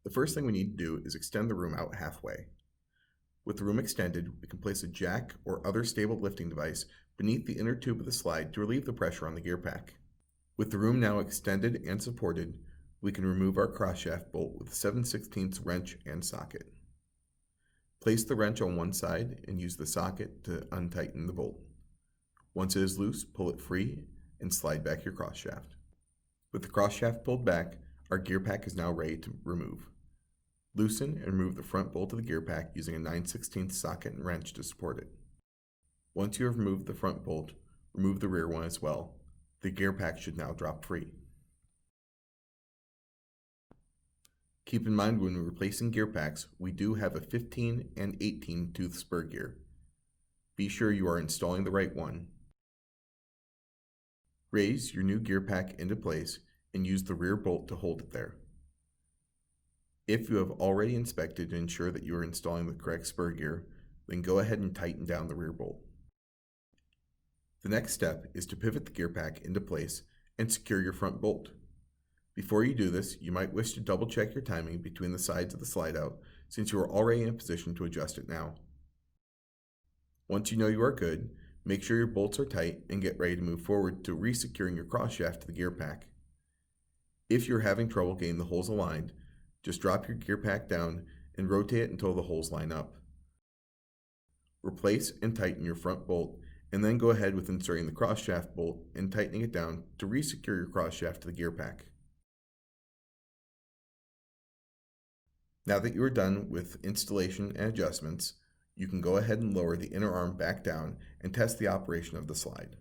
The first thing we need to do is extend the room out halfway. With the room extended, we can place a jack or other stable lifting device beneath the inner tube of the slide to relieve the pressure on the gear pack. With the room now extended and supported, we can remove our cross-shaft bolt with a 7/16 wrench and socket. Place the wrench on one side and use the socket to untighten the bolt. Once it is loose, pull it free and slide back your cross-shaft. With the cross-shaft pulled back, our gear pack is now ready to remove. Loosen and remove the front bolt of the gear pack using a 9/16 socket and wrench to support it. Once you have removed the front bolt, remove the rear one as well. The gear pack should now drop free. Keep in mind when replacing gear packs, we do have a 15 and 18 tooth spur gear. Be sure you are installing the right one. Raise your new gear pack into place and use the rear bolt to hold it there. If you have already inspected to ensure that you are installing the correct spur gear, then go ahead and tighten down the rear bolt. The next step is to pivot the gear pack into place and secure your front bolt. Before you do this, you might wish to double check your timing between the sides of the slide out since you are already in a position to adjust it now. Once you know you are good, make sure your bolts are tight and get ready to move forward to resecuring your cross shaft to the gear pack. If you're having trouble getting the holes aligned, just drop your gear pack down and rotate it until the holes line up. Replace and tighten your front bolt and then go ahead with inserting the cross shaft bolt and tightening it down to resecure your cross shaft to the gear pack. Now that you are done with installation and adjustments, you can go ahead and lower the inner arm back down and test the operation of the slide.